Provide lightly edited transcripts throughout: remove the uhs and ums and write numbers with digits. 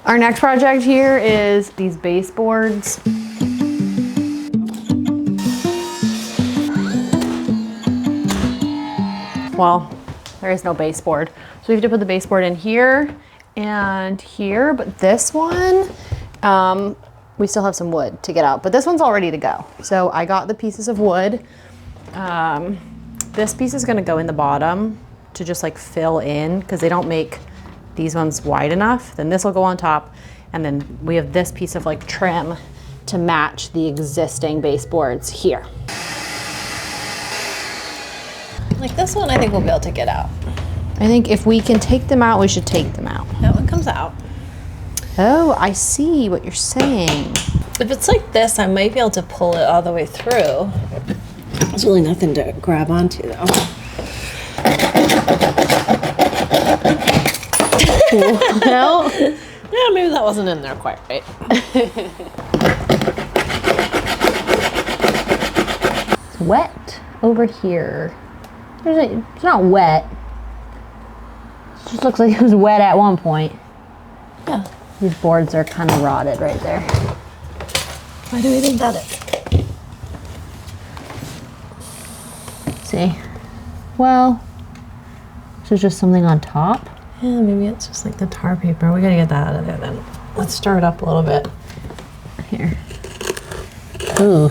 Our next project here is these baseboards. Well, there is no baseboard. So we have to put the baseboard in here and here, but this one, we still have some wood to get out, but this one's all ready to go. So I got the pieces of wood. This piece is gonna go in the bottom to just like fill in because they don't make these ones wide enough. Then this will go on top. And then we have this piece of like trim to match the existing baseboards here. Like this one, I think we'll be able to get out. I think if we can take them out, we should take them out. That one comes out. Oh, I see what you're saying. If it's like this, I might be able to pull it all the way through. There's really nothing to grab onto though. No? Yeah, maybe that wasn't in there quite right. It's wet over here. It's not wet. It just looks like it was wet at one point. Yeah. These boards are kind of rotted right there. Why do we think that is? See? Well, this is just something on top. Yeah, maybe it's just like the tar paper. We gotta get that out of there then. Let's stir it up a little bit. Here. Ooh.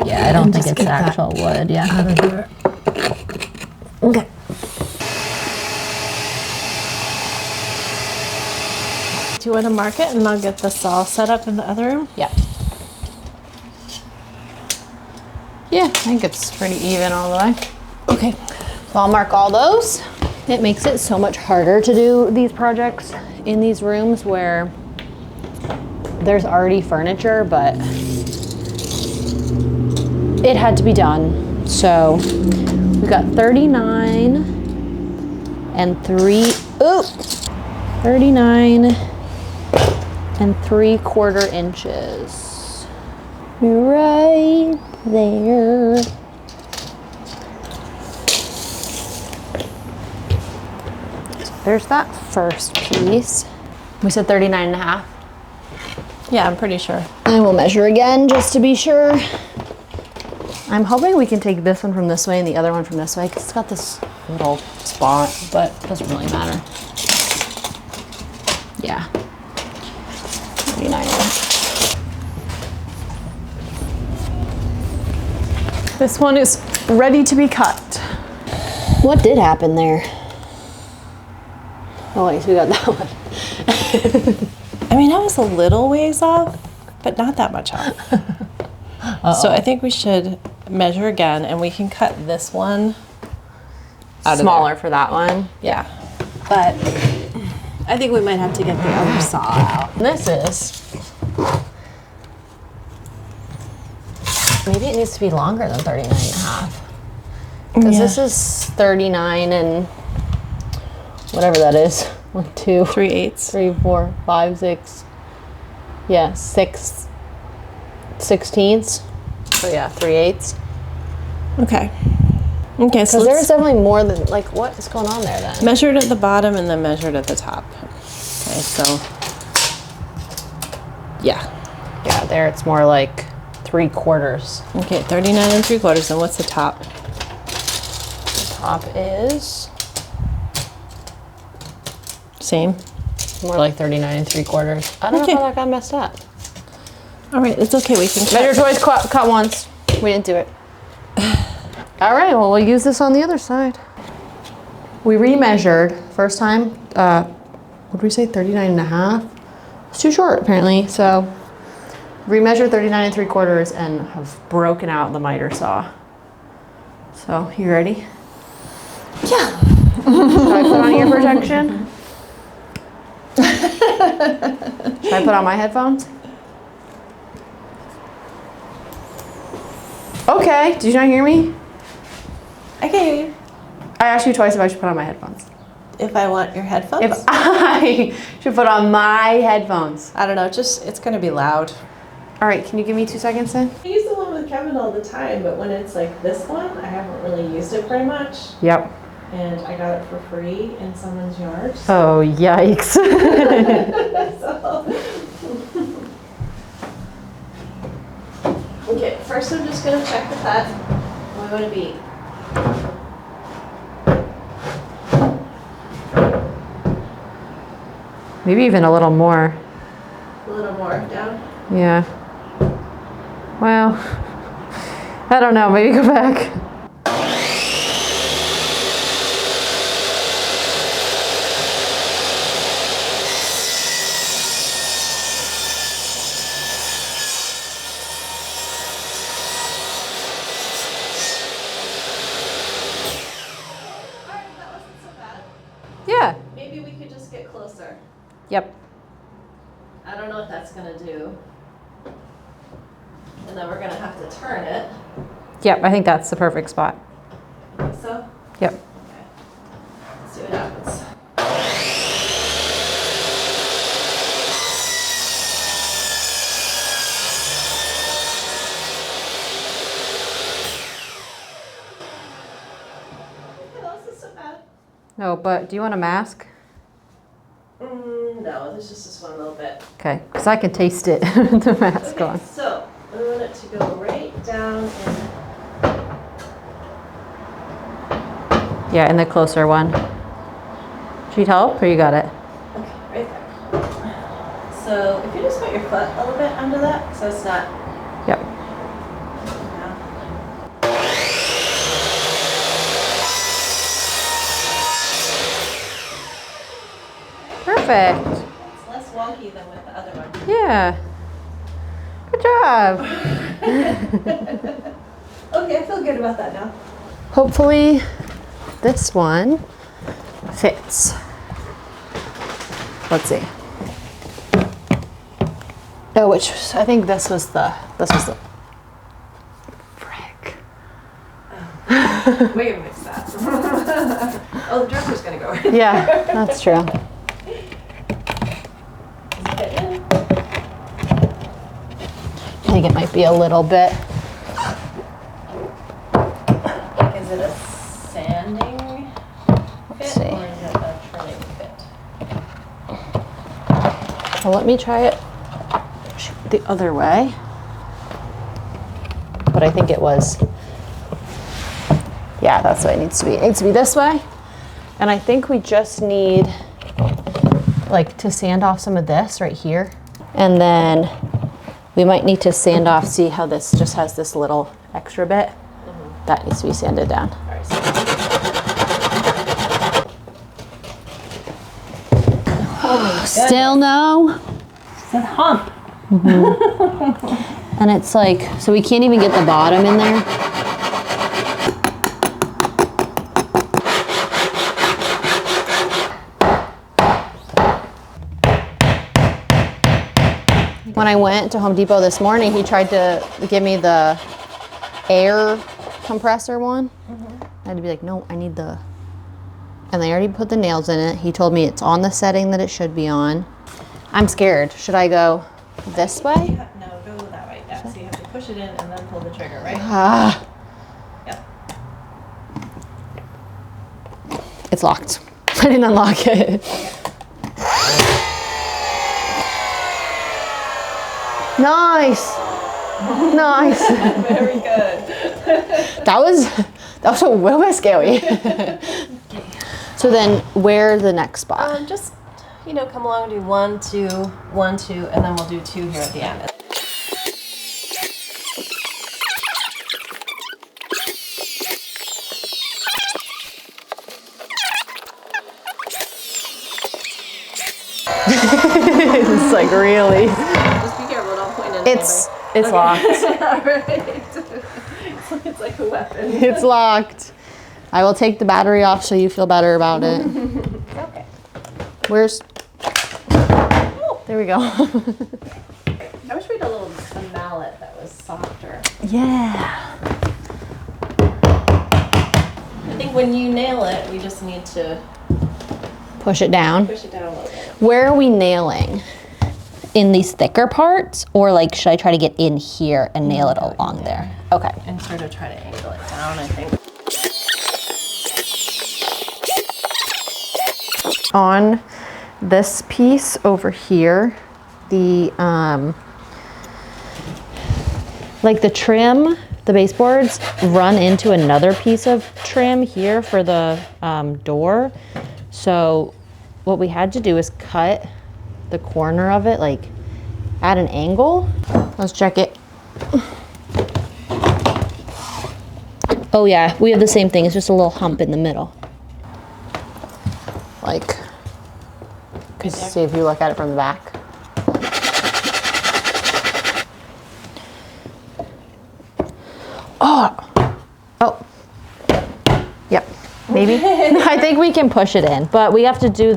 Yeah, I don't think it's actual wood. Yeah. Out of here. Okay. Do you want to mark it and I'll get this all set up in the other room? Yeah. Yeah, I think it's pretty even all the way. Okay. So I'll mark all those. It makes it so much harder to do these projects in these rooms where there's already furniture, but it had to be done. So we got 39 and 39 and 3/4 inches. Right there. There's that first piece. We said 39.5. Yeah, I'm pretty sure. I will measure again just to be sure. I'm hoping we can take this one from this way and the other one from this way because it's got this little spot, but it doesn't really matter. Yeah. 39. This one is ready to be cut. What did happen there? Oh wait, so we got that one. I mean, I was a little ways off, but not that much off. So I think we should measure again and we can cut this one out Smaller of there. for that one. Yeah. But I think we might have to get the other saw out. This is. Maybe it needs to be longer than 39.5. Because this is 39 and whatever that is. 1, 2, 3/8. 3, 4, 5, 6. Yeah, 6 16ths. So yeah, 3/8. Okay. Okay, so Because there's definitely more than, like, what is going on there then? measured at the bottom and then measured at the top. Okay, so yeah. Yeah, there it's more like 3/4. Okay, 39 and 3/4. And what's the top? The top is Same. more like 39 and 3/4. I don't know how that got messed up. All right, it's okay. We can Measure twice, cut once. We didn't do it. All right, well, we'll use this on the other side. We remeasured first time. What did we say? 39.5. It's too short apparently. So remeasured 39 and 3/4 and have broken out the miter saw. So you ready? Yeah. Should I put on ear protection? Should I put on my headphones? Okay, did you not hear me? I can hear you. I asked you twice if I should put on my headphones. If I want your headphones? If I should put on my headphones. I don't know, it's gonna be loud. All right, can you give me 2 seconds then? I use the one with Kevin all the time, but when it's like this one, I haven't really used it very much. Yep. and I got it for free in someone's yard. Oh, yikes. So. Okay, first I'm just gonna check the cut. What would it be? Maybe even a little more. A little more down? Yeah. Well, I don't know. Maybe go back. Yeah. Maybe we could just get closer. Yep. I don't know what that's gonna do. And then we're gonna have to turn it. Yep, I think that's the perfect spot. Think so? Yep. Okay. Let's see what happens. Okay, this is so bad. No, but do you want a mask? No, there's just this one little bit. Okay, because I can taste it, the mask Okay, on. so I want it to go right down in. Yeah, and the closer one. Should you help, or you got it? Okay, right there. So if you just put your foot a little bit under that, so it's not. Yep. Perfect. It's less wonky than with the other one. Yeah. Good job. Okay, I feel good about that now. Hopefully this one fits. Let's see. Oh, which I think this was the frick. We can fix that. Oh, the dresser's gonna go right. Yeah, that's true. I think it might be a little bit. Like, is it a sanding Let's fit see. or is it a trimming fit? Well, let me try it the other way. But I think it was, yeah, that's what it needs to be. It needs to be this way. And I think we just need like to sand off some of this right here. And then we might need to sand off, see how this just has this little extra bit. That needs to be sanded down. All right, so Still no? it's a hump. And it's like, so we can't even get the bottom in there. When I went to Home Depot this morning, he tried to give me the air compressor one. I had to be like, no, I need the, and they already put the nails in it. He told me it's on the setting that it should be on. I'm scared. Should I go this way? No, go that way. Yeah, so you have to push it in and then pull the trigger, right? Ah, Yep. it's locked. I didn't unlock it. Nice. Nice. Very good. That was a little bit scary. So then where's the next spot? Just, come along and do 1, 2, 1, 2, and then we'll do 2 here at the end. It's like really. Just be careful, don't point at It's locked. All right. It's like a weapon. It's locked. I will take the battery off so you feel better about it. Okay. Where's? There we go. I wish we had a mallet that was softer. Yeah. I think when you nail it, we just need to Push it down. push it down a little bit. Where are we nailing? In these thicker parts, or like should I try to get in here and nail it along there? Okay. And sort of try to angle it down, I think. on this piece over here, the like the trim, the baseboards run into another piece of trim here for the door. So what we had to do is cut the corner of it like at an angle. Let's check it. Oh yeah, we have the same thing. It's just a little hump in the middle. Like, see if you look at it from the back. Oh, yep, maybe. I think we can push it in, but we have to do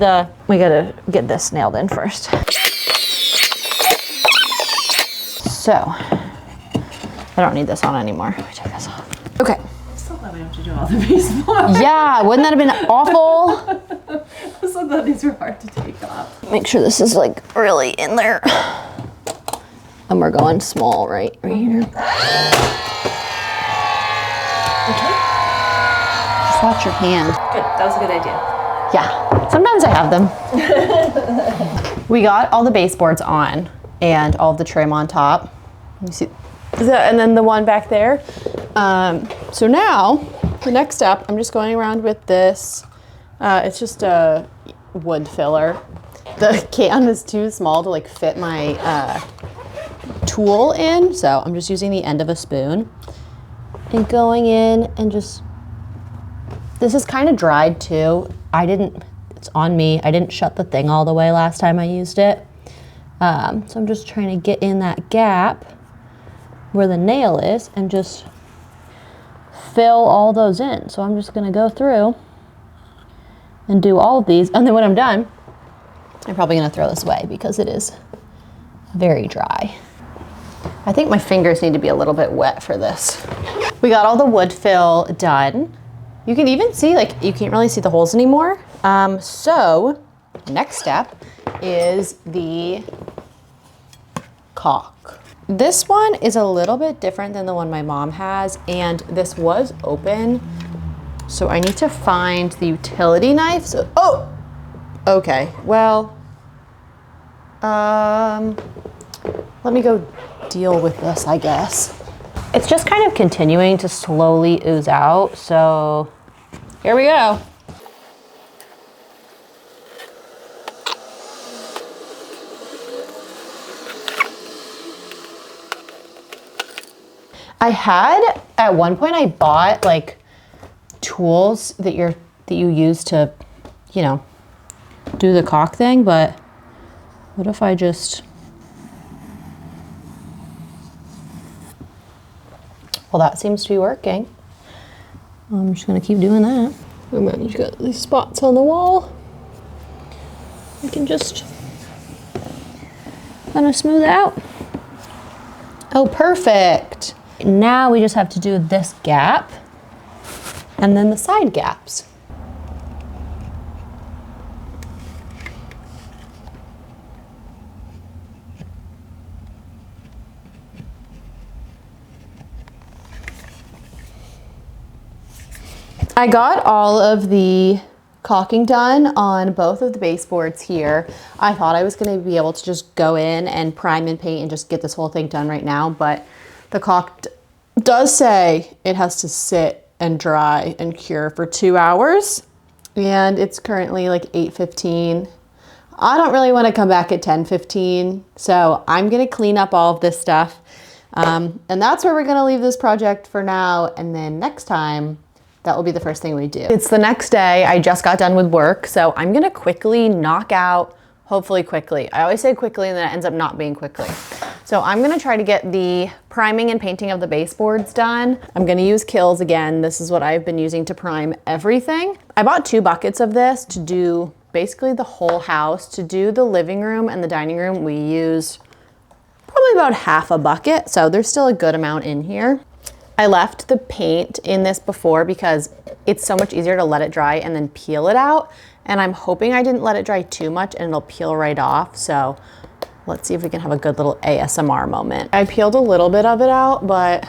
we gotta get this nailed in first. So, I don't need this on anymore. Let me take this off. Okay. I'm so glad we don't have to do all the baseboards. Yeah, wouldn't that have been awful? I'm so glad these were hard to take off. Make sure this is like really in there. And we're going small right here. Okay. Just watch your hand. Good, that was a good idea. Yeah, sometimes I have them. We got all the baseboards on and all of the trim on top. You see, and then the one back there. So now, the next step, I'm just going around with this. It's just a wood filler. The can is too small to like fit my tool in, so I'm just using the end of a spoon and going in and just, this is kind of dried too. It's on me. I didn't shut the thing all the way last time I used it. So I'm just trying to get in that gap where the nail is and just fill all those in. So I'm just gonna go through and do all of these. And then when I'm done, I'm probably gonna throw this away because it is very dry. I think my fingers need to be a little bit wet for this. We got all the wood fill done. You can even see, like, you can't really see the holes anymore. So next step is the caulk. This one is a little bit different than the one my mom has, and this was open. So I need to find the utility knife. So, oh, okay, well, let me go deal with this, I guess. It's just kind of continuing to slowly ooze out, so here we go. At one point I bought like tools that you use to, you know, do the caulk thing, but what if I just, well, that seems to be working. I'm just gonna keep doing that. And then you got these spots on the wall. I can just kind of smooth it out. Oh, perfect. Now we just have to do this gap and then the side gaps. I got all of the caulking done on both of the baseboards here. I thought I was going to be able to just go in and prime and paint and just get this whole thing done right now, but the caulk does say it has to sit and dry and cure for 2 hours, and it's currently like 8:15. I don't really want to come back at 10:15, so I'm going to clean up all of this stuff, and that's where we're going to leave this project for now, and then next time that will be the first thing we do. It's the next day. I just got done with work, so I'm gonna quickly knock out, hopefully quickly. I always say quickly and then it ends up not being quickly. So I'm gonna try to get the priming and painting of the baseboards done. I'm gonna use Kills again. This is what I've been using to prime everything. I bought 2 buckets of this to do basically the whole house. To do the living room and the dining room, we used probably about half a bucket, so there's still a good amount in here. I left the paint in this before because it's so much easier to let it dry and then peel it out. And I'm hoping I didn't let it dry too much and it'll peel right off. So let's see if we can have a good little ASMR moment. I peeled a little bit of it out, but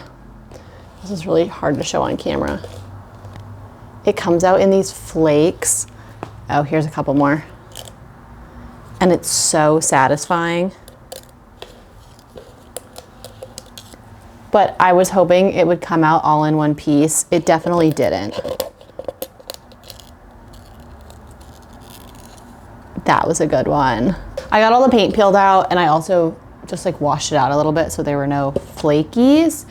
this is really hard to show on camera. It comes out in these flakes. Oh, here's a couple more. and it's so satisfying. But I was hoping it would come out all in one piece. It definitely didn't. That was a good one. I got all the paint peeled out, and I also just like washed it out a little bit so there were no flakies.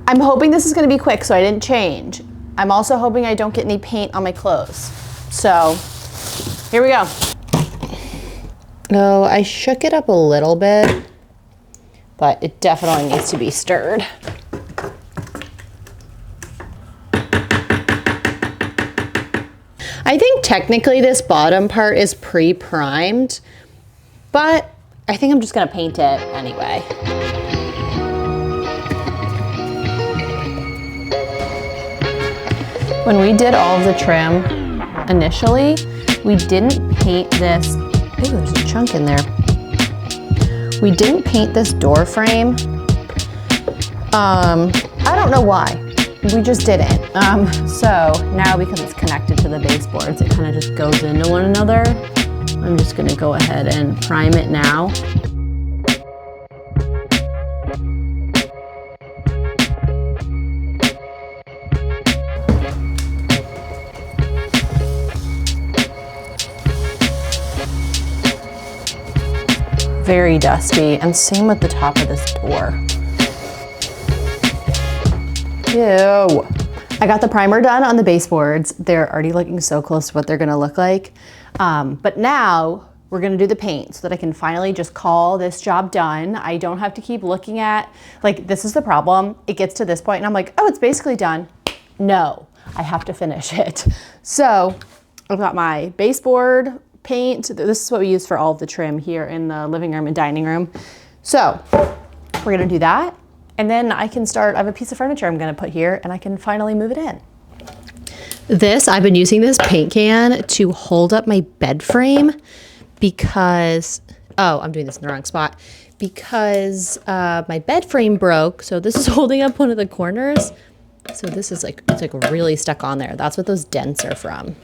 I'm hoping this is gonna be quick so I didn't change. I'm also hoping I don't get any paint on my clothes. So here we go. Oh, I shook it up a little bit, but it definitely needs to be stirred. I think technically this bottom part is pre-primed, but I think I'm just gonna paint it anyway. When we did all of the trim initially, we didn't paint this. Ooh, there's a chunk in there. We didn't paint this door frame. I don't know why. We just didn't. So now because it's connected to the baseboards, it kind of just goes into one another. I'm just gonna go ahead and prime it now. Very dusty, and same with the top of this door. Ew. I got the primer done on the baseboards. They're already looking so close to what they're gonna look like. But now we're gonna do the paint so that I can finally just call this job done. I don't have to keep looking at, like, this is the problem. It gets to this point and I'm like, oh, it's basically done. No, I have to finish it. So I've got my baseboard paint. This is what we use for all of the trim here in the living room and dining room. So we're gonna do that. And then I can start, I have a piece of furniture I'm gonna put here and I can finally move it in. I've been using this paint can to hold up my bed frame because, oh, I'm doing this in the wrong spot. Because my bed frame broke. So this is holding up one of the corners. So this is like, it's like really stuck on there. That's what those dents are from,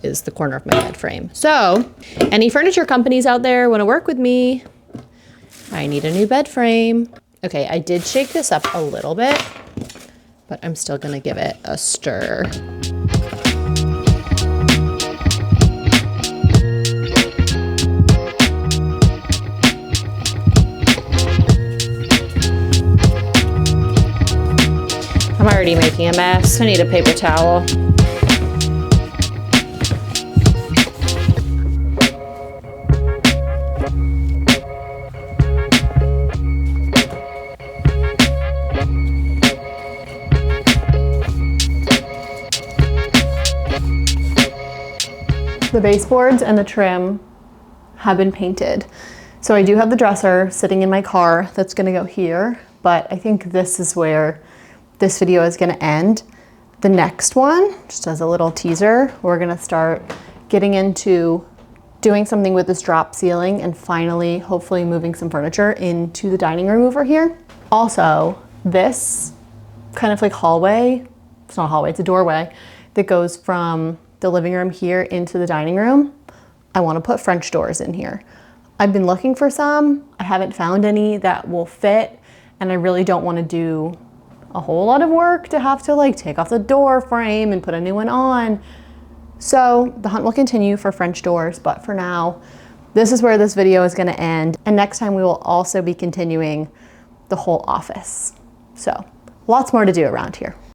is the corner of my bed frame. So any furniture companies out there want to work with me? I need a new bed frame. Okay, I did shake this up a little bit, but I'm still gonna give it a stir. I'm already making a mess. I need a paper towel. The baseboards and the trim have been painted. So I do have the dresser sitting in my car that's gonna go here, but I think this is where this video is gonna end. The next one, just as a little teaser, we're gonna start getting into doing something with this drop ceiling and finally, hopefully moving some furniture into the dining room over here. Also, this kind of like hallway, it's not a hallway, it's a doorway that goes from the living room here into the dining room. I want to put French doors in here. I've been looking for some. I haven't found any that will fit, and I really don't want to do a whole lot of work to have to like take off the door frame and put a new one on. So the hunt will continue for French doors, but for now, this is where this video is going to end. And next time we will also be continuing the whole office. So lots more to do around here.